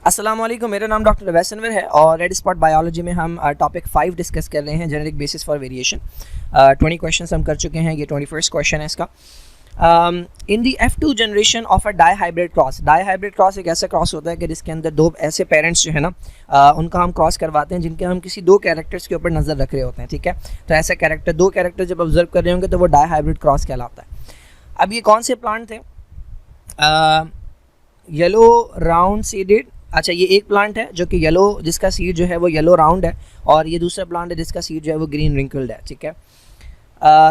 अस्सलाम वालेकुम, मेरा नाम डॉक्टर वैसनवर है और रेड स्पॉट बायोलॉजी में हम टॉपिक 5 डिस्कस कर रहे हैं, genetic basis for variation. 20 question हम कर चुके हैं, ये 21st क्वेश्चन है इसका। In the F2 generation of a dihybrid cross. Dihybrid cross एक ऐसा क्रॉस होता है कि जिसके अंदर दो ऐसे पेरेंट्स जो है ना उनका हम क्रॉस करवाते हैं जिनके हम किसी दो कैरेक्टर्स के ऊपर नज़र रख रहे होते हैं, ठीक है। तो ऐसे कैरेक्टर दो कैरेक्टर जब ऑब्जर्व कर रहे होंगे तो वो डाई हाइब्रिड क्रॉस कहलाता है। अब ये कौन से प्लांट थे? Yellow round seeded. अच्छा, ये एक प्लांट है जो कि येलो, जिसका सीड जो है वो येलो राउंड है, और ये दूसरा प्लांट है जिसका सीड जो है वो ग्रीन रिंकल्ड है, ठीक है।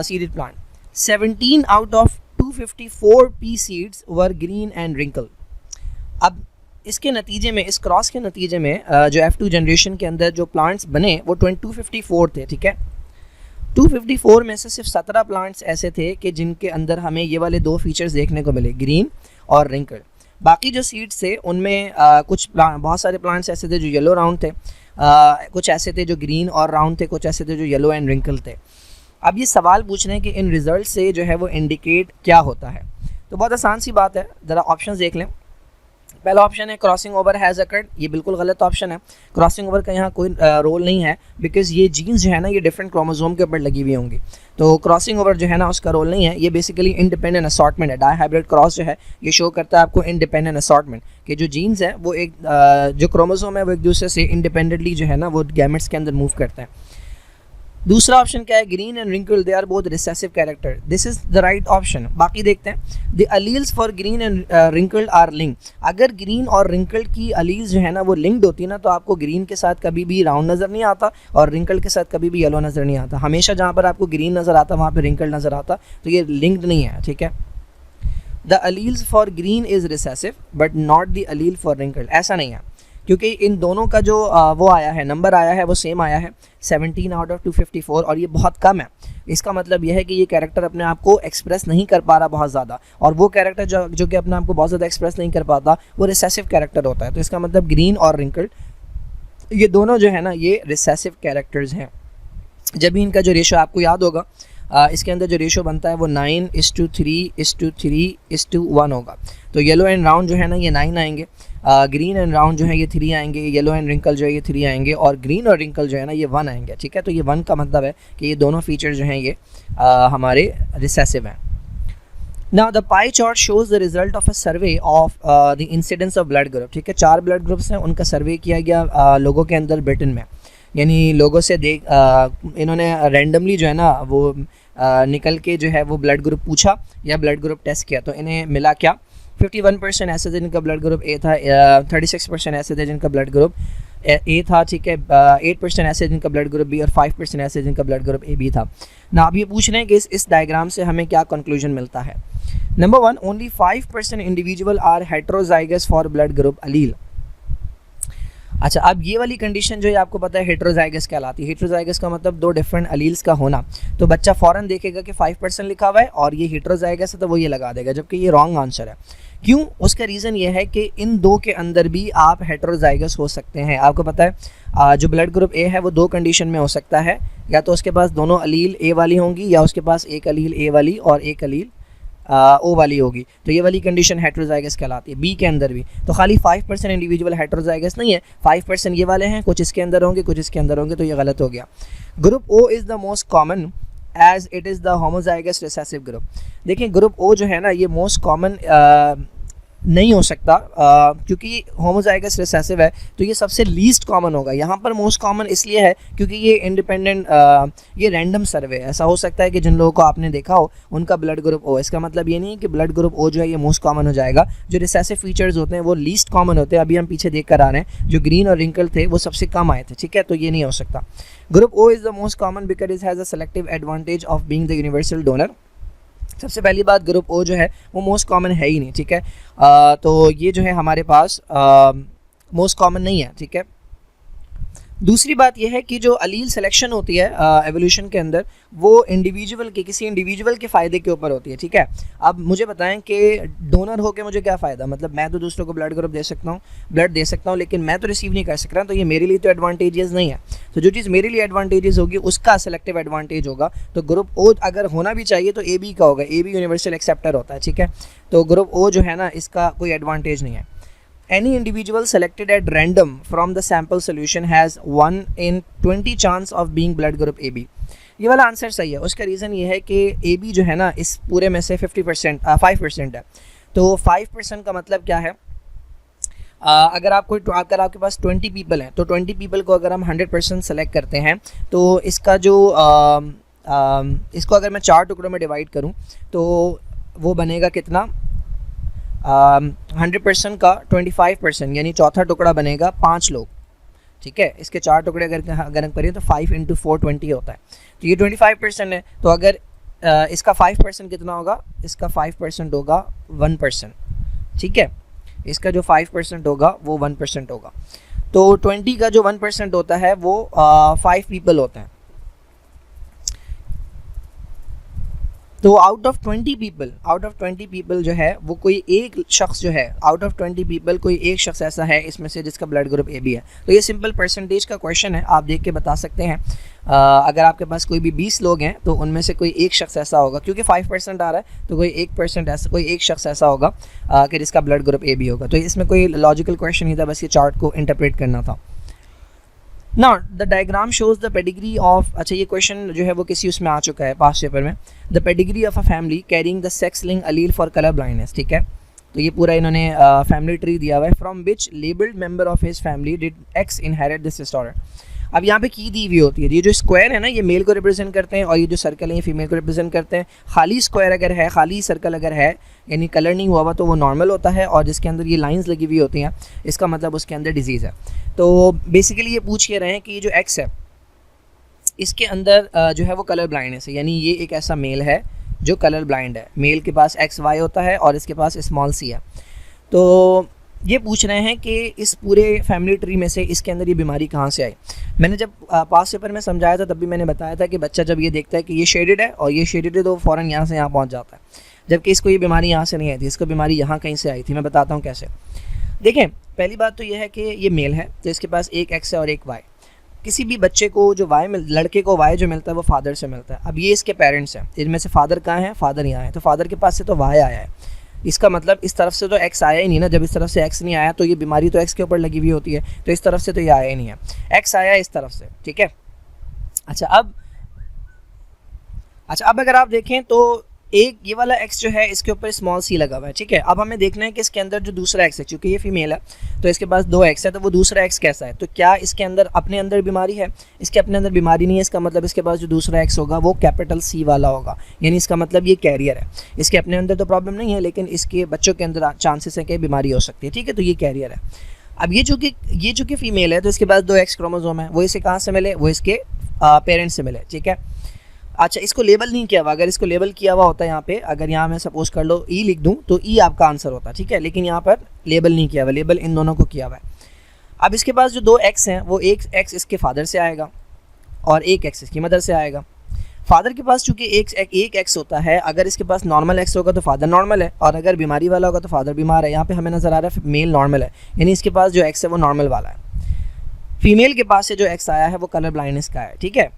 Seeded plant. 17 out of 254 P seeds were green and wrinkle. अब इसके नतीजे में, इस क्रॉस के नतीजे में जो F2 जनरेशन के अंदर जो प्लांट्स बने वो 254 थे, ठीक है। 254 में से सिर्फ 17 प्लांट्स ऐसे थे कि जिनके अंदर हमें ये वाले दो फीचर्स देखने को मिले, ग्रीन और रिंकल। बाकी जो सीड्स थे उनमें कुछ बहुत सारे प्लांट्स ऐसे थे जो येलो राउंड थे, कुछ ऐसे थे जो ग्रीन और राउंड थे, कुछ ऐसे थे जो येलो एंड रिंकल थे। अब ये सवाल पूछ रहे हैं कि इन रिजल्ट से जो है वो इंडिकेट क्या होता है। तो बहुत आसान सी बात है, ज़रा ऑप्शन देख लें। पहला ऑप्शन है क्रॉसिंग ओवर हैज़ अकर्ड। ये बिल्कुल गलत ऑप्शन है। क्रॉसिंग ओवर का यहाँ कोई रोल नहीं है, बिकॉज ये जीन्स जो है ना ये डिफरेंट क्रोमोसोम के ऊपर लगी हुई होंगी, तो क्रॉसिंग ओवर जो है ना उसका रोल नहीं है। ये बेसिकली इंडिपेंडेंट असॉर्टमेंट है। डाई हाइब्रिड क्रॉस जो है ये शो करता है आपको इंडिपेंडेंट असॉर्टमेंट, कि जो जीन्स है वो एक जो क्रोमोसोम है वो एक दूसरे से इंडिपेंडेंटली जो है ना वो गैमेट्स के अंदर मूव करते हैं। दूसरा ऑप्शन क्या है? Green and wrinkle they are both recessive character. This is the right option. बाकी देखते हैं। The alleles for green and wrinkled are link. अगर ग्रीन और रिंकल्ड की अलील्स जो है ना वो लिंक्ड होती है ना, तो आपको ग्रीन के साथ कभी भी राउंड नज़र नहीं आता और रिंकल्ड के साथ कभी भी येलो नज़र नहीं आता। हमेशा जहाँ पर आपको ग्रीन नज़र आता वहाँ पर रिंकल्ड नज़र आता, तो ये लिंक्ड नहीं है, ठीक है। The alleles for green is recessive but not the allele for wrinkled. ऐसा नहीं है, क्योंकि इन दोनों का जो वो आया है, नंबर आया है वो सेम आया है, 17 आउट ऑफ 254, और ये बहुत कम है। इसका मतलब यह है कि ये कैरेक्टर अपने आप को एक्सप्रेस नहीं कर पा रहा बहुत ज़्यादा, और वो कैरेक्टर जो कि अपने आप को बहुत ज़्यादा एक्सप्रेस नहीं कर पाता वो रिसेसिव कैरेक्टर होता है। तो इसका मतलब ग्रीन और रिंकल्ड ये दोनों जो है ना ये रिसेसिव कैरेक्टर्स हैं। जब भी इनका जो रेशो आपको याद होगा, इसके अंदर जो रेशो बनता है वो 9:3:3:1 होगा। तो येलो एंड राउंड जो है ना ये 9 आएंगे, ग्रीन एंड राउंड जो है ये 3 आएंगे, येलो एंड रिंकल जो है ये 3 आएंगे, और ग्रीन और रिंकल जो है ना ये 1 आएंगे, ठीक है। तो ये 1 का मतलब है कि ये दोनों फीचर जो हैं ये हमारे रिसेसिव हैं। Now the pie chart shows the result of a survey of the incidence of blood group, ठीक है। 4 ब्लड ग्रुप्स हैं, उनका सर्वे किया गया लोगों के अंदर ब्रिटेन में, यानी लोगों से इन्होंने रैंडमली जो है ना वो निकल के जो है वो ब्लड ग्रुप पूछा या ब्लड ग्रुप टेस्ट किया, तो इन्हें मिला क्या? 51% ऐसे थे जिनका ब्लड ग्रुप ए था, 36% ऐसे थे जिनका ब्लड ग्रुप ए था, ठीक है। 8% ऐसे जिनका ब्लड ग्रुप बी, और 5% ऐसे जिनका ब्लड ग्रुप ए बी था ना। अब ये पूछ रहे हैं कि इस डायग्राम से हमें क्या कंक्लूजन मिलता है। Number 1, only 5% individual are heterozygous for blood group allele. अच्छा, अब ये वाली कंडीशन जो है आपको पता है हेटेरोजाइगस कहलाती है। हेटेरोजाइगस का मतलब दो डिफरेंट अलील्स का होना। तो बच्चा फ़ौरन देखेगा कि 5% लिखा हुआ है और ये हेटेरोजाइगस है तो वो ये लगा देगा, जबकि ये रॉन्ग आंसर है। क्यों? उसका रीज़न ये है कि इन दो के अंदर भी आप हेटेरोजाइगस हो सकते हैं। आपको पता है जो ब्लड ग्रुप ए है वो दो कंडीशन में हो सकता है, या तो उसके पास दोनों अलील ए वाली होंगी, या उसके पास एक अलील ए वाली और एक अलील ओ वाली होगी। तो ये वाली कंडीशन हेटेरोजाइगस कहलाती है। बी के अंदर भी तो खाली 5% इंडिविजुअल हेटेरोजाइगस नहीं है, 5% ये वाले हैं, कुछ इसके अंदर होंगे कुछ इसके अंदर होंगे, तो ये गलत हो गया। Group O is the most common as it is the homozygous recessive group. देखिए, ग्रुप ओ जो है ना ये मोस्ट कॉमन नहीं हो सकता, क्योंकि होमोजाइगस रिसेसिव है, तो ये सबसे लीस्ट कॉमन होगा। यहाँ पर मोस्ट कॉमन इसलिए है क्योंकि ये इंडिपेंडेंट, ये रैंडम सर्वे है। ऐसा हो सकता है कि जिन लोगों को आपने देखा हो उनका ब्लड ग्रुप ओ, इसका मतलब ये नहीं है कि ब्लड ग्रुप ओ जो है ये मोस्ट कॉमन हो जाएगा। जो रिसेसिव फीचर्स होते हैं वो लीस्ट कॉमन होते हैं। अभी हम पीछे देख कर आ रहे हैं, जो ग्रीन और रिंकल थे वो सबसे कम आए थे, ठीक है। तो ये नहीं हो सकता। Group O is the most common because it has a selective advantage of being the universal donor. सबसे पहली बात, ग्रुप ओ जो है वो मोस्ट कॉमन है ही नहीं, ठीक है। तो ये जो है हमारे पास मोस्ट कॉमन नहीं है, ठीक है। दूसरी बात यह है कि जो अलील सिलेक्शन होती है एवोल्यूशन के अंदर, वो इंडिविजुअल के, किसी इंडिविजुअल के फ़ायदे के ऊपर होती है, ठीक है। अब मुझे बताएं कि डोनर होकर मुझे क्या फ़ायदा? मतलब मैं तो दूसरों को ब्लड ग्रुप दे सकता हूँ, ब्लड दे सकता हूँ, लेकिन मैं तो रिसीव नहीं कर सक रहा, तो ये मेरे लिए तो एडवांटेजेस नहीं है। तो जो चीज़ मेरे लिए एडवांटेजेस होगी उसका सेलेक्टिव एडवांटेज होगा। तो ग्रुप ओ अगर होना भी चाहिए तो ए बी का होगा, ए बी यूनिवर्सल एक्सेप्टर होता है, ठीक है। तो ग्रुप ओ जो है ना इसका कोई एडवांटेज नहीं है। any individual selected at random from the sample solution has 1 in 20 chance of being blood group AB। ये वाला आंसर सही है। उसका रीज़न ये है कि AB जो है ना इस पूरे में से 50% 5% है। तो 5% का मतलब क्या है, अगर आपके पास 20 पीपल हैं तो 20 पीपल को अगर हम 100% सेलेक्ट करते हैं तो इसका जो इसको अगर मैं 4 टुकड़ों में डिवाइड करूं तो वो बनेगा कितना, 100% का 25% यानी चौथा टुकड़ा बनेगा 5 लोग। ठीक है, इसके 4 टुकड़े अगर करें तो 5 × 4 20 होता है। तो ये 25% है। तो अगर इसका 5% कितना होगा, इसका 5% होगा 1%। ठीक है, इसका जो 5% होगा वो 1% होगा। तो 20 का जो 1% होता है वो 5 पीपल होते हैं। तो आउट ऑफ 20 पीपल जो है वो कोई एक शख्स जो है, आउट ऑफ 20 पीपल कोई एक शख्स ऐसा है इसमें से जिसका ब्लड ग्रुप ए बी है। तो ये सिंपल परसेंटेज का क्वेश्चन है, आप देख के बता सकते हैं। अगर आपके पास कोई भी 20 लोग हैं तो उनमें से कोई एक शख्स ऐसा होगा, क्योंकि 5% आ रहा है तो कोई 1% ऐसा, कोई एक शख्स ऐसा होगा कि जिसका ब्लड ग्रुप ए बी होगा। तो इसमें कोई लॉजिकल क्वेश्चन नहीं था, बस ये चार्ट को इंटरप्रेट करना था। Now the diagram shows the pedigree of, अच्छा ये क्वेश्चन जो है वो किसी उसमें आ चुका है पास्ट पेपर में। The pedigree of a family carrying the sex link allele for colour blindness. ठीक है, तो ये पूरा इन्होंने फैमिली ट्री दिया हुआ है। From which labelled member of his family did x inherit this disorder. अब यहाँ पे की दी हुई होती है, ये जो स्क्वायर है ना ये मेल को रिप्रेजेंट करते हैं और ये जो सर्कल है ये फीमेल को रिप्रेजेंट करते हैं। खाली स्क्वायर अगर है, खाली सर्कल अगर है यानी कलर नहीं हुआ हुआ तो वो नॉर्मल होता है, और जिसके अंदर ये लाइंस लगी हुई होती हैं इसका मतलब उसके अंदर डिजीज़ है। तो बेसिकली ये पूछ के रहे हैं कि ये जो एक्स है इसके अंदर जो है वो कलर ब्लाइंडनेस है, यानी ये एक ऐसा मेल है जो कलर ब्लाइंड है। मेल के पास XY होता है और इसके पास स्मॉल c है। तो ये पूछ रहे हैं कि इस पूरे फैमिली ट्री में से इसके अंदर ये बीमारी कहाँ से आई। मैंने जब पास पेपर में समझाया था तब भी मैंने बताया था कि बच्चा जब ये देखता है कि ये शेडेड है और ये शेडेड है तो फ़ौरन यहाँ से यहाँ पहुँच जाता है, जबकि इसको ये बीमारी यहाँ से नहीं आई थी, इसको बीमारी यहाँ कहीं से आई थी। मैं बताता हूँ कैसे। देखें, पहली बात तो ये है कि ये मेल है तो इसके पास एक X है और एक Y। किसी भी बच्चे को जो लड़के को Y जो मिलता है वो फादर से मिलता है। अब ये इसके पेरेंट्स हैं, इनमें से फादर कहाँ हैं, फादर यहाँ है, तो फादर के पास से तो Y आया है। इसका मतलब इस तरफ से तो X आया ही नहीं ना, जब इस तरफ से X नहीं आया तो ये बीमारी तो X के ऊपर लगी हुई होती है, तो इस तरफ से तो ये आया ही नहीं है, X आया इस तरफ से। ठीक है, अच्छा अब अगर आप देखें तो एक ये वाला X जो है इसके ऊपर स्मॉल c लगा हुआ है। ठीक है, अब हमें देखना है कि इसके अंदर जो दूसरा X है, चूँकि ये फीमेल है तो इसके पास 2 X है, तो वो दूसरा X कैसा है, तो क्या इसके अंदर अपने अंदर बीमारी है, इसके अपने अंदर बीमारी नहीं है। इसका मतलब इसके पास जो दूसरा X होगा वो कैपिटल C वाला होगा, यानी इसका मतलब ये कैरियर है। इसके अपने अंदर तो प्रॉब्लम नहीं है लेकिन इसके बच्चों के अंदर चांसेस है कि बीमारी हो सकती है। ठीक है, तो ये कैरियर है। अब ये चूँकि फीमेल है तो इसके पास 2 X क्रोमोसोम है, वो इसे कहाँ से मिले, वो इसके पेरेंट्स से मिले। ठीक है, अच्छा इसको लेबल नहीं किया हुआ, अगर इसको लेबल किया हुआ होता है यहाँ पे, अगर यहाँ मैं सपोज कर लो E लिख दूँ तो E आपका आंसर होता। ठीक है, लेकिन यहाँ पर लेबल नहीं किया हुआ, लेबल इन दोनों को किया हुआ है। अब इसके पास जो 2 X हैं वो एक X इसके फादर से आएगा और एक X इसकी मदर से आएगा। फादर के पास चूँकि एक X होता है, अगर इसके पास नॉर्मल X होगा तो फादर नॉर्मल है, और अगर बीमारी वाला होगा तो फादर बीमार है। यहाँ पे हमें नज़र आ रहा है मेल नॉर्मल है, यानी इसके पास जो X है वो नॉर्मल वाला है। फीमेल के पास से जो X आया है वो कलर ब्लाइंडनेस का है। ठीक है,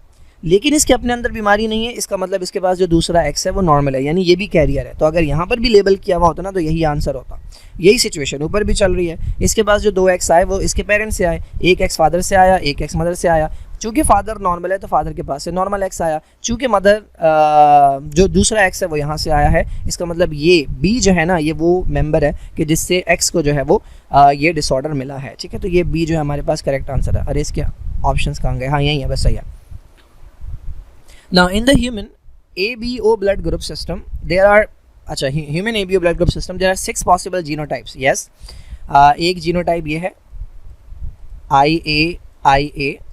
लेकिन इसके अपने अंदर बीमारी नहीं है, इसका मतलब इसके पास जो दूसरा X है वो नॉर्मल है, यानी ये भी कैरियर है। तो अगर यहाँ पर भी लेबल किया हुआ होता ना तो यही आंसर होता। यही सिचुएशन ऊपर भी चल रही है। इसके पास जो 2 X आए वो इसके पेरेंट्स से आए, एक X फादर से आया, एक X मदर से आया। चूँकि फादर नॉर्मल है तो फादर के पास से नॉर्मल X आया, चूँकि मदर जो दूसरा X है वो यहाँ से आया है, इसका मतलब ये B जो है ना ये वो मेंबर है कि जिससे X को जो है वो ये डिसऑर्डर मिला है। ठीक है, तो ये B जो है हमारे पास करेक्ट आंसर है। अरे इसके ऑप्शंस कहाँ गए, हाँ यही है, बस सही है। Now in the human ABO blood group system there are, अच्छा human ABO blood group system there are 6 possible genotypes. Yes, एक जीनोटाइप ये है IA,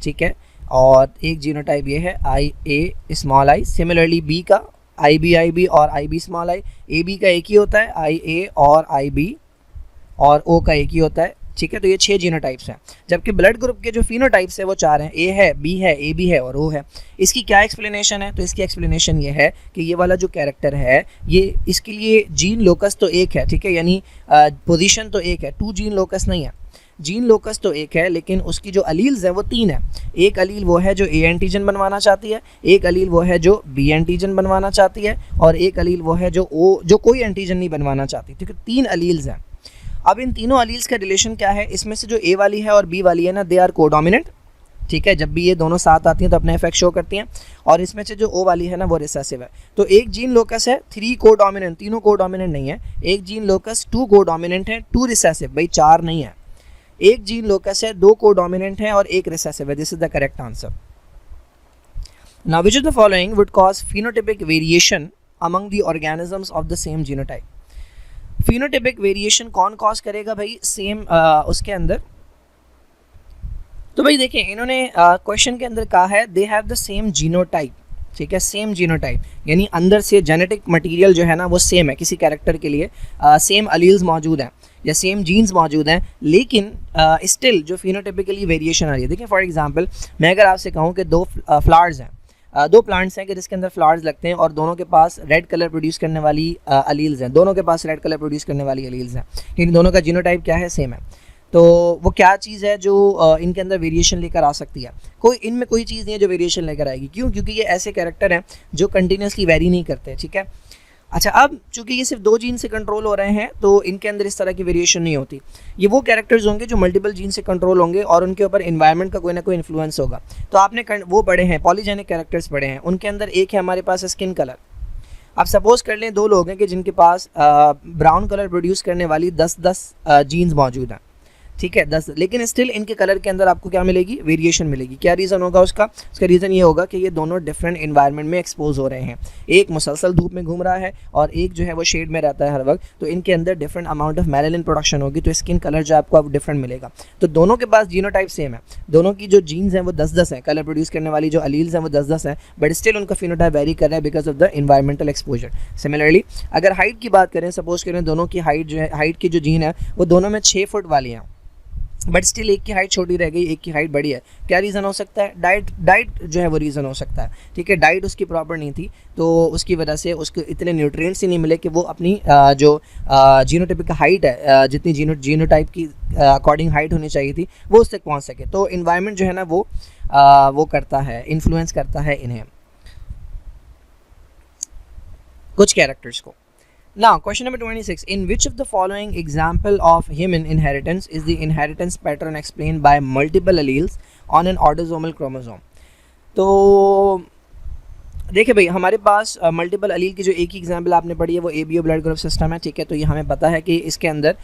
ठीक है, और एक जीनोटाइप ये है IA small i। Similarly B का IB और IB स्मॉल i, AB का एक ही होता है IA और IB, और O का एक ही होता है। ठीक है, तो ये 6 जीनोटाइप्स हैं, जबकि ब्लड ग्रुप के जो फिनोटाइप्स है वो 4 हैं, A है, B है, AB है और O है। इसकी क्या एक्सप्लेनेशन है, तो इसकी एक्सप्लेनेशन ये है कि ये वाला जो कैरेक्टर है ये इसके लिए जीन लोकस तो एक है। ठीक है, यानी पोजीशन तो एक है, 2 जीन लोकस नहीं है। जीन लोकस तो एक है लेकिन उसकी जो अलील्स हैं वो 3 है। एक अलील वो है जो A एंटीजन बनवाना चाहती है, एक अलील वो है जो B एंटीजन बनवाना चाहती है, और एक अलील वो है जो कोई एंटीजन नहीं बनवाना चाहती। ठीक है, 3 अलील्स हैं। अब इन तीनों अलील्स का रिलेशन क्या है, इसमें से जो ए वाली है और बी वाली है ना, दे आर कोडोमिनेंट, ठीक है, जब भी ये दोनों साथ आती हैं तो अपने इफेक्ट शो करती हैं, और इसमें से जो ओ वाली है ना वो रिसेसिव है। तो एक जीन लोकस है, 3 कोडोमिनेंट, तीनों कोडोमिनेंट नहीं है, एक जीन लोकस 2 कोडोमिनेंट है, 2 रिसेसिव, भाई 4 नहीं है, एक जीन लोकस है, 2 कोडोमिनेंट है और एक रिसेसिव है। This is the correct answer. Now which of the following would cause phenotypic variation among the organisms of the same genotype? phenotypic variation कौन कॉज करेगा भाई सेम उसके अंदर? तो भाई देखिए, इन्होंने क्वेश्चन के अंदर कहा है they have the same genotype, ठीक है, सेम जीनोटाइप, यानी अंदर से जेनेटिक मटेरियल जो है ना वो सेम है, किसी कैरेक्टर के लिए सेम अलील्स मौजूद हैं या सेम जीन्स मौजूद हैं, लेकिन स्टिल जो फिनोटिपिकली वेरिएशन आ रही है। देखिए फॉर एग्जांपल, मैं अगर आपसे कहूँ कि 2 फ्लावर्स हैं, 2 प्लांट्स हैं कि जिसके अंदर फ्लावर्स लगते हैं और दोनों के पास रेड कलर प्रोड्यूस करने वाली अलील्स हैं, दोनों के पास रेड कलर प्रोड्यूस करने वाली अलील्स हैं, लेकिन दोनों का जीनोटाइप क्या है, सेम है। तो वो क्या चीज़ है जो इनके अंदर वेरिएशन लेकर आ सकती है? कोई इनमें कोई चीज़ नहीं है जो वेरिएशन लेकर आएगी। क्यों? क्योंकि ये ऐसे कैरेक्टर हैं जो कंटिन्यूसली वेरी नहीं करते, ठीक है। अच्छा, अब चूंकि ये सिर्फ 2 जीन से कंट्रोल हो रहे हैं तो इनके अंदर इस तरह की वेरिएशन नहीं होती। ये वो कैरेक्टर्स होंगे जो मल्टीपल जीन से कंट्रोल होंगे और उनके ऊपर एनवायरनमेंट का कोई ना कोई इन्फ्लुएंस होगा। तो आपने वो पढ़े हैं, पॉलीजेनिक कैरेक्टर्स पढ़े हैं, उनके अंदर एक है हमारे पास स्किन कलर। आप सपोज कर लें 2 लोग हैं कि जिनके पास ब्राउन कलर प्रोड्यूस करने वाली 10 जीन्स मौजूद हैं, ठीक है, 10, लेकिन स्टिल इनके कलर के अंदर आपको क्या मिलेगी, वेरिएशन मिलेगी। क्या रीज़न होगा उसका रीज़न ये होगा कि ये दोनों डिफरेंट एनवायरनमेंट में एक्सपोज हो रहे हैं, एक मुसलसल धूप में घूम रहा है और एक जो है वो शेड में रहता है हर वक्त, तो इनके अंदर different amount of melanin production होगी, तो स्किन कलर जो आपको अब डिफरेंट मिलेगा। तो दोनों के पास जीनोटाइप सेम है, दोनों की जो जीन्स हैं वो 10 हैं, कलर प्रोड्यूस करने वाली जो अलील्स हैं वो 10 हैं, बट स्टिल उनका फिनोटाइप वेरी कर रहा है because of the environmental exposure. Similarly अगर हाइट की बात करें, सपोज करें दोनों की हाइट जो है, हाइट की जो जीन है वो दोनों में 6 फुट वाली हैं, बट स्टिल एक की हाइट छोटी रह गई, एक की हाइट बड़ी है। क्या रीज़न हो सकता है? डाइट जो है वो रीज़न हो सकता है, ठीक है। डाइट उसकी प्रॉपर नहीं थी तो उसकी वजह से उसको इतने न्यूट्रिएंट्स ही नहीं मिले कि वो अपनी जो जीनोटाइपिक हाइट है, जितनी जीनोटाइप की अकॉर्डिंग हाइट होनी चाहिए थी, वो उस तक पहुंच सके। तो इन्वायरमेंट जो है ना वो करता है, इन्फ्लुएंस करता है इन्हें, कुछ कैरेक्टर्स को। Now, question number 26. In which of the following example of human inheritance is the inheritance pattern explained by multiple alleles on an autosomal chromosome? तो देखिए भाई, हमारे पास मल्टीपल अलील की जो एक ही एग्जाम्पल आपने पढ़ी है वो एबीओ ब्लड ग्रुप सिस्टम है, ठीक है। तो ये हमें पता है कि इसके अंदर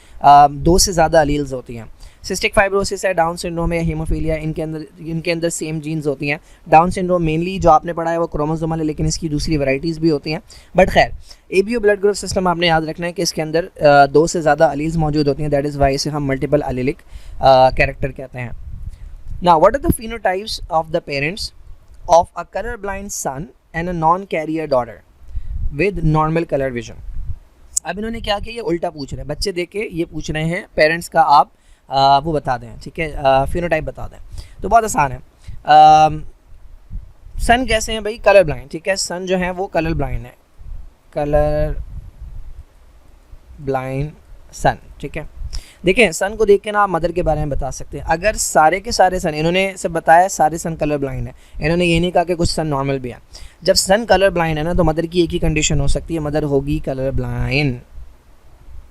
2 से ज़्यादा अलील्स होती हैं। सिस्टिक फाइब्रोसिस है, डाउन सिंड्रोम है, हीमोफीलिया, इनके अंदर सेम जीन्स होती हैं। डाउन सिंड्रोम मेनली जो आपने पढ़ा है वो क्रोमोसोमल है, लेकिन इसकी दूसरी वैराइटीज़ भी होती हैं। बट खैर, एबीओ ब्लड ग्रुप सिस्टम आपने याद रखना है कि इसके अंदर 2 से ज़्यादा अलील्स मौजूद होती हैं, दैट इज़ वाई इसे हम मल्टीपल अलीलिक कैरेक्टर कहते हैं। Now what are the phenotypes of the parents of a colour blind son and a non carrier daughter with normal colour vision? अब इन्होंने क्या किया, ये उल्टा पूछ रहे हैं, बच्चे देख के ये पूछ रहे हैं पेरेंट्स का आप वो बता दें, ठीक है, फिनोटाइप बता दें। तो बहुत आसान है। सन कैसे हैं भाई? कलर ब्लाइंड, ठीक है। सन जो है वो कलर ब्लाइंड है, कलर ब्लाइंड सन, ठीक है। देखें, सन को देख के ना आप मदर के बारे में बता सकते हैं। अगर सारे के सारे सन, इन्होंने सब बताया सारे सन कलर ब्लाइंड है, इन्होंने ये नहीं कहा कि कुछ सन नॉर्मल भी है। जब सन कलर ब्लाइंड है ना तो मदर की एक ही कंडीशन हो सकती है, मदर होगी कलर ब्लाइंड,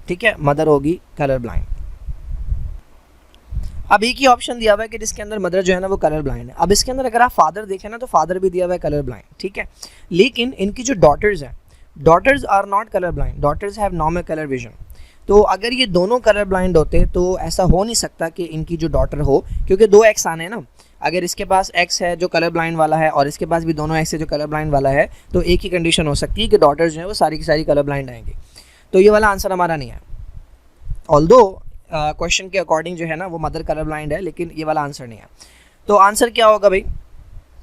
ठीक है, मदर होगी कलर ब्लाइंड। अब एक ही ऑप्शन दिया हुआ है कि जिसके अंदर मदर जो है ना वो कलर ब्लाइंड है। अब इसके अंदर अगर आप फादर देखें ना तो फादर भी दिया हुआ है कलर ब्लाइंड, ठीक है, लेकिन इनकी जो डॉटर्स हैं, daughters are not colour blind, daughters have normal colour vision. तो अगर ये दोनों कलर ब्लाइंड होते तो ऐसा हो नहीं सकता कि इनकी जो डॉटर हो, क्योंकि 2 एक्स आने हैं ना। अगर इसके पास एक्स है जो कलर ब्लाइंड वाला है और इसके पास भी दोनों एक्स है जो कलर ब्लाइंड वाला है, तो एक ही कंडीशन हो सकती है कि डॉटर्स जो है वो सारी की सारी कलर ब्लाइंड आएंगे। तो ये वाला आंसर हमारा नहीं है, ऑल्दो क्वेश्चन के अकॉर्डिंग जो है ना वो मदर कलर ब्लाइंड है, लेकिन ये वाला आंसर नहीं है। तो आंसर क्या होगा भाई?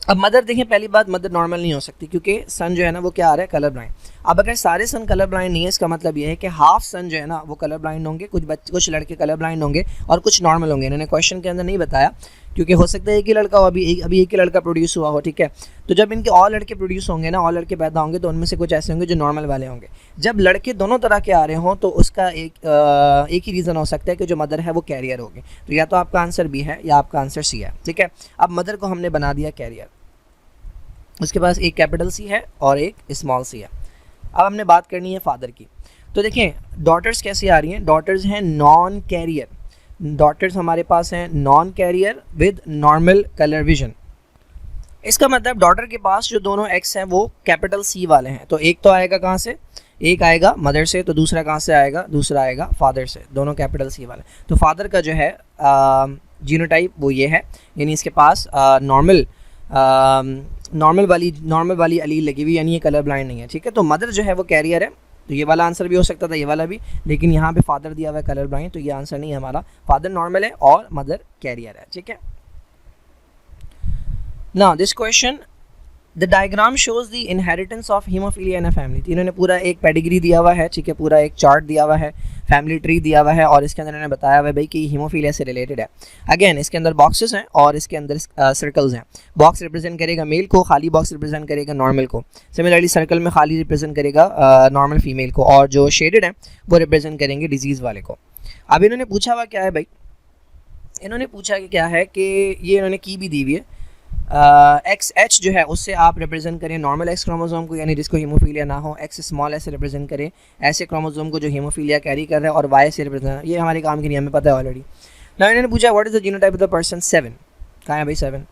अब मदर देखें, पहली बात मदर नॉर्मल नहीं हो सकती क्योंकि सन जो है ना वो क्या आ रहा है, कलर ब्लाइंड। अब अगर सारे सन कलर ब्लाइंड नहीं है, इसका मतलब ये है कि हाफ सन जो है ना वो कलर ब्लाइंड होंगे, कुछ लड़के कलर ब्लाइंड होंगे और कुछ नॉर्मल होंगे। इन्होंने क्वेश्चन के अंदर नहीं बताया क्योंकि हो सकता है एक ही लड़का हो, अभी एक ही लड़का प्रोड्यूस हुआ हो, ठीक है। तो जब इनके और लड़के प्रोड्यूस होंगे ना, और लड़के पैदा होंगे, तो उनमें से कुछ ऐसे होंगे जो नॉर्मल वाले होंगे। जब लड़के दोनों तरह के आ रहे हों तो उसका एक ही रीज़न हो सकता है कि जो मदर है वो कैरियर होगी। तो या तो आपका आंसर बी है या आपका आंसर सी है, ठीक है। अब मदर को हमने बना दिया कैरियर, उसके पास एक कैपिटल सी है और एक स्मॉल सी है। अब हमने बात करनी है फादर की। तो देखें डॉटर्स कैसी आ रही हैं, डॉटर्स हैं नॉन कैरियर, डॉटर्स हमारे पास हैं non carrier with normal colour vision. इसका मतलब डॉटर के पास जो दोनों एक्स हैं वो कैपिटल सी वाले हैं, तो एक तो आएगा कहाँ से, एक आएगा मदर से, तो दूसरा कहाँ से आएगा, दूसरा आएगा फादर से, दोनों कैपिटल सी वाले। तो फादर का जो है जीनोटाइप वो ये है, यानी इसके पास नॉर्मल वाली अलील लगी हुई, यानी ये कलर ब्लाइंड नहीं है, ठीक है। तो मदर जो है वो कैरियर है, तो ये वाला आंसर भी हो सकता था, ये वाला भी, लेकिन यहाँ पे फादर दिया हुआ है कलर ब्लाइंड, तो ये आंसर नहीं है हमारा, फादर नॉर्मल है और मदर कैरियर है, ठीक है। Now this question, the diagram shows the inheritance of hemophilia in a family। तो इन्होंने पूरा एक पेडिग्री दिया हुआ है, ठीक है, पूरा एक चार्ट दिया हुआ है, फैमिली ट्री दिया हुआ है, और इसके अंदर इन्होंने बताया हुआ है भाई कि हीमोफीलिया से रिलेटेड है। अगेन इसके अंदर बॉक्सेस हैं और इसके अंदर सर्कल्स हैं। बॉक्स रिप्रेजेंट करेगा मेल को, खाली बॉक्स रिप्रेजेंट करेगा नॉर्मल को। सिमिलरली सर्कल में खाली रिप्रेजेंट करेगा नॉर्मल फीमेल को, और जो शेडेड है वो रिप्रेजेंट करेंगे डिजीज़ वाले को। अब इन्होंने पूछा हुआ क्या है भाई, इन्होंने पूछा कि क्या है कि ये इन्होंने की भी दी हुई है, एक्स एच जो है उससे आप रिप्रेजेंट करें नॉर्मल एक्स क्रोमोसोम को, यानी जिसको हीमोफीलिया ना हो, एक्स स्मॉल एस से रिप्रेजेंट करें ऐसे क्रोमोसोम को जो हीमोफीलिया कैरी कर रहा है, और वाई से रिप्रेजेंट, ये हमारे काम की नहीं, हमें पता है ऑलरेडी। ना इन्होंने पूछा what is the genotype of the person 7, कहाँ है भाई 7,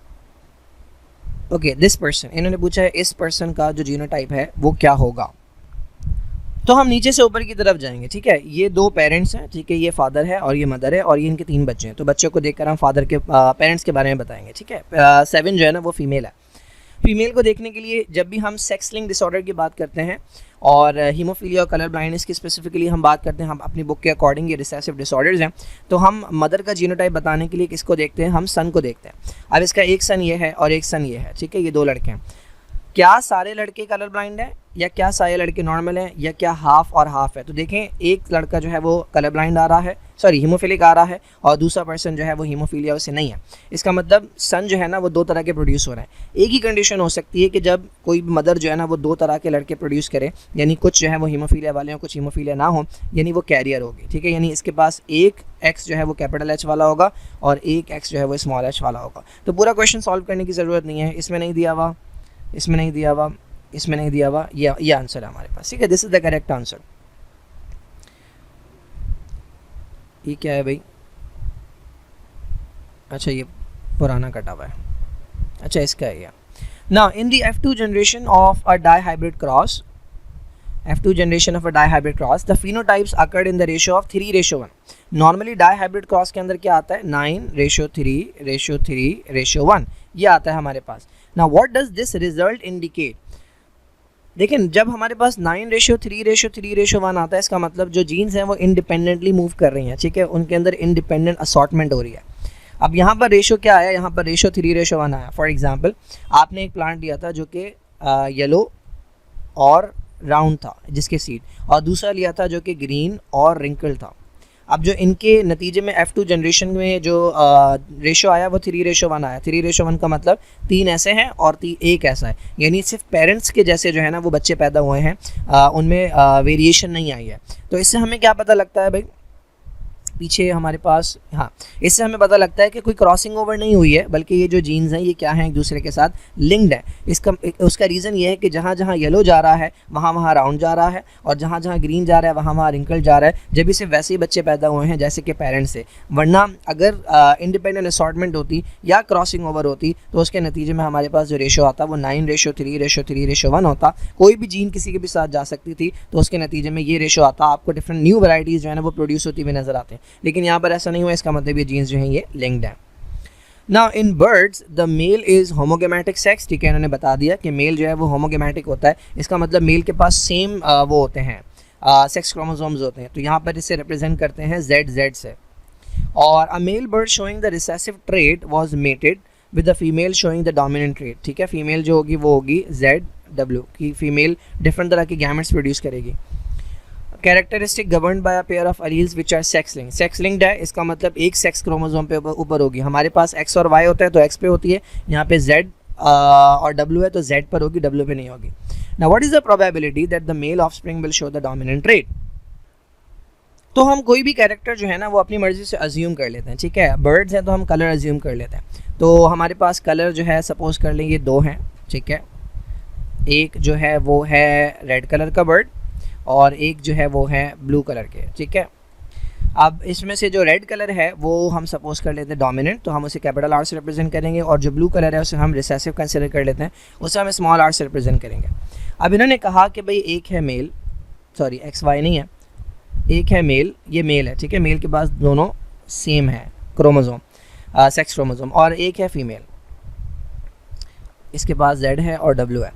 ओके दिस पर्सन, इन्होंने पूछा है इस पर्सन का जो जीनोटाइप है वो क्या होगा। तो हम नीचे से ऊपर की तरफ जाएंगे, ठीक है। ये दो पेरेंट्स हैं, ठीक है, ये फादर है और ये मदर है, और ये इनके 3 बच्चे हैं। तो बच्चों को देखकर हम फादर के पेरेंट्स के बारे में बताएंगे, ठीक है। 7 जो है ना वो फीमेल है। फीमेल को देखने के लिए जब भी हम सेक्स लिंक डिसऑर्डर की बात करते हैं और हीमोफीलिया और कलर ब्लाइंडनेस की स्पेसिफिकली हम बात करते हैं, हम अपनी बुक के अकॉर्डिंग ये रिसेसिव डिसऑर्डर्स हैं, तो हम मदर का जीनोटाइप बताने के लिए किसको देखते हैं, हम सन को देखते हैं। अब इसका एक सन ये है और एक सन ये है, ठीक है, ये 2 लड़के हैं। क्या सारे लड़के कलर ब्लाइंड हैं, या क्या सारे लड़के नॉर्मल हैं, या क्या हाफ और हाफ है। तो देखें एक लड़का जो है वो कलर ब्लाइंड आ रहा है, सॉरी हीमोफिलिक आ रहा है, और दूसरा पर्सन जो है वो हीमोफीलिया से नहीं है। इसका मतलब सन जो है ना वो 2 तरह के प्रोड्यूस हो रहे हैं। एक ही कंडीशन हो सकती है कि जब कोई मदर जो है ना वो 2 तरह के लड़के प्रोड्यूस करे, यानी कुछ जो है वो हीमोफीलिया वाले हों, कुछ हीमोफीलिया ना हो, यानी वो कैरियर होगी, ठीक है। यानी इसके पास एक एक्स जो है वो कैपिटल एच वाला होगा और एक एक्स जो है वो स्मॉल एच वाला होगा। तो पूरा क्वेश्चन सॉल्व करने की ज़रूरत नहीं है, इसमें नहीं दिया हुआ, इसमें नहीं दिया हुआ, इसमें नहीं दिया हुआ, ये आंसर है हमारे पास, ठीक है। This is the correct answer. ये क्या है भाई, अच्छा ये पुराना कटा हुआ है, अच्छा इसका है। Now in the F2 generation of a dihybrid cross, F2 generation of a dihybrid cross, the phenotypes occurred in the ratio of 3:1। Normally dihybrid cross के अंदर क्या आता है, 9:3:3:1, ये आता है हमारे पास। Now what does this result indicate, देखिए जब हमारे पास 9:3:3:1 आता है, इसका मतलब जो जीन्स हैं वो इंडिपेंडेंटली मूव कर रही हैं, ठीक है, उनके अंदर इंडिपेंडेंट असॉर्टमेंट हो रही है। अब यहाँ पर रेशो क्या आया, यहाँ पर रेशो 3:1 आया। फॉर एग्जांपल आपने एक प्लांट लिया था जो कि येलो और राउंड था जिसके सीड, और दूसरा लिया था जो कि ग्रीन और रिंकल था। अब जो इनके नतीजे में F2 जनरेशन में जो रेशो आया वो 3:1 आया। 3:1 का मतलब 3 ऐसे हैं और 1 ऐसा है, यानी सिर्फ पेरेंट्स के जैसे जो है ना वो बच्चे पैदा हुए हैं, उनमें वेरिएशन नहीं आई है। तो इससे हमें क्या पता लगता है भाई, पीछे हमारे पास, हाँ, इससे हमें पता लगता है कि कोई क्रॉसिंग ओवर नहीं हुई है, बल्कि ये जो जीन्स हैं ये क्या हैं, एक दूसरे के साथ लिंक्ड है। उसका रीज़न ये है कि जहाँ जहाँ येलो जा रहा है वहाँ वहाँ राउंड जा रहा है, और जहाँ जहाँ ग्रीन जा रहा है वहाँ वहाँ रिंकल जा रहा है, जब भी सिर्फ वैसे ही बच्चे पैदा हुए हैं जैसे कि पेरेंट्स से। वरना अगर इंडिपेंडेंट असॉर्टमेंट होती या क्रॉसिंग ओवर होती तो उसके नतीजे में हमारे पास जो रेशो आता वो 9:3:3:1 होता। कोई भी जीन किसी के भी साथ जा सकती थी, तो उसके नतीजे में ये रेशो आता, आपको डिफरेंट न्यू वैराइटीज़ जो है ना वो प्रोड्यूस होती हुई नजर आते हैं। लेकिन यहाँ पर ऐसा नहीं हुआ, इसका मतलब ये जीन्स जो हैं ये लिंक्ड हैं। Now in birds the male is homogametic sex, ठीक है, इन्होंने बता दिया कि मेल जो है वो होमोगेमेटिक होता है। इसका मतलब मेल के पास सेम वो होते हैं, सेक्स क्रोमोसोम्स होते हैं। तो यहाँ पर इसे रिप्रेजेंट करते हैं ZZ से। और a male bird showing the recessive trait was mated with the female showing the dominant trait, ठीक है। फीमेल जो होगी वो होगी ZW की, फीमेल डिफरेंट तरह की गैमेट्स प्रोड्यूस करेगी। Characteristic govern by a pair of alleles which are sex linked, sex linked है, इसका मतलब एक सेक्स क्रोमोसोम पे ऊपर होगी। हमारे पास X और Y होता है तो X पे होती है, यहाँ पे Z और W है तो Z पर होगी, W पे नहीं होगी। Now what is the probability that the male offspring will show the dominant trait. तो हम कोई भी कैरेक्टर जो है ना वो अपनी मर्जी से अज्यूम कर लेते हैं, ठीक है। बर्ड्स हैं तो हम कलर अज्यूम कर लेते हैं। तो हमारे पास कलर जो है सपोज कर लें ये 2 हैं, ठीक है। एक जो है वो है रेड कलर का बर्ड और एक जो है वो है ब्लू कलर के, ठीक है। अब इसमें से जो रेड कलर है वो हम सपोज कर लेते हैं डोमिनेंट, तो हम उसे कैपिटल आर से रिप्रेजेंट करेंगे, और जो ब्लू कलर है उसे हम रिसेसिव कंसिडर कर लेते हैं, उसे हम स्मॉल आर से रिप्रेजेंट करेंगे। अब इन्होंने कहा कि भाई एक है मेल, सॉरी एक्स वाई नहीं है, एक है मेल, ये मेल है, ठीक है, मेल के पास दोनों सेम है क्रोमोसोम, सेक्स क्रोमोसोम, और एक है फीमेल, इसके पास जेड है और डब्ल्यू है।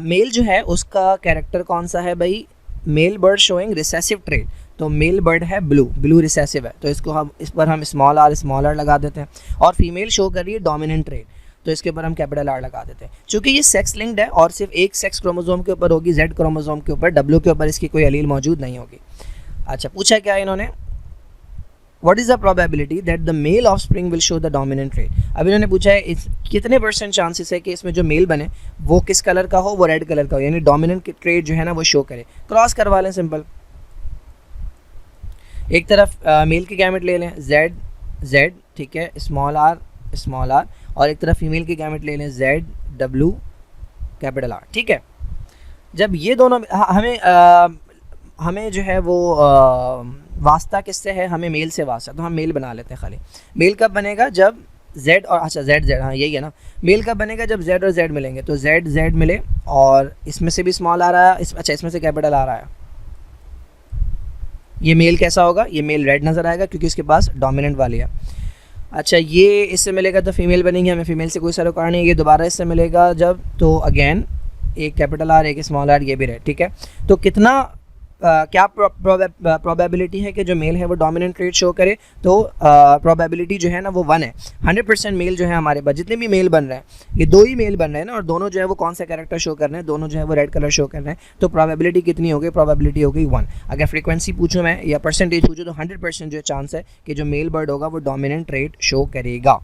मेल जो है उसका कैरेक्टर कौन सा है भाई, male bird showing recessive trait, तो मेल बर्ड है ब्लू, ब्लू रिसेसिव है, तो इसको हम इस पर हम स्मॉल आर लगा देते हैं। और फीमेल शो कर रही है डोमिनेंट ट्रेट, तो इसके ऊपर हम कैपिटल आर लगा देते हैं। चूँकि ये सेक्स लिंक्ड है और सिर्फ एक सेक्स क्रोमोसोम के ऊपर होगी, जेड क्रोमोसोम के ऊपर, डब्ल्यू के ऊपर इसकी कोई एलील मौजूद नहीं होगी। अच्छा, पूछा क्या इन्होंने, what is the probability that the male offspring will show the dominant trait. अब इन्होंने पूछा है कितने % चांसेस है कि इसमें जो मेल बने वो किस कलर का हो, वो रेड कलर का हो, यानी डोमिनेंट ट्रेट जो है ना वो शो करे। क्रॉस करवा लें सिंपल, एक तरफ मेल के गैमेट ले लें जेड जेड, ठीक है, स्मॉल आर, और एक तरफ फीमेल के गैमेट ले लें जेड डब्ल्यू कैपिटल आर, ठीक है। जब ये दोनों हमें जो है वो वास्ता किससे है, हमें मेल से वास्ता, तो हम मेल बना लेते हैं खाली। मेल कब बनेगा, जब जेड और, अच्छा जेड, हाँ यही है ना, मेल कब बनेगा, जब जेड और जेड मिलेंगे, तो जेड मिले और इसमें से भी स्मॉल आ रहा है, अच्छा इसमें से कैपिटल आ रहा है, ये मेल कैसा होगा, ये मेल रेड नज़र आएगा क्योंकि इसके पास डोमिनेंट वाली है। अच्छा, ये इससे मिलेगा तो फीमेल बनेंगे, हमें फीमेल से कोई सरोकार नहीं है, ये दोबारा इससे मिलेगा जब, तो अगेन एक कैपिटल आर एक स्मॉल आर, ये भी रेड, ठीक है। तो कितना क्या प्रोबेबिलिटी है कि जो मेल है वो डोमिनेंट ट्रेट शो करे, तो प्रोबेबिलिटी जो है ना वो 1 है। 100% मेल जो है हमारे पास, जितने भी मेल बन रहे हैं, ये 2 ही मेल बन रहे हैं ना, और दोनों जो है वो कौन सा कैरेक्टर शो कर रहे हैं, दोनों जो है वो रेड कलर शो कर रहे हैं, तो प्रोबेबिलिटी कितनी हो गई, प्रोबेबिलिटी हो गई 1। अगर फ्रीक्वेंसी पूछूँ मैं या परसेंटेज पूछूँ, तो 100% जो चांस है कि जो मेल बर्ड होगा वो डोमिनेंट ट्रेट शो करेगा।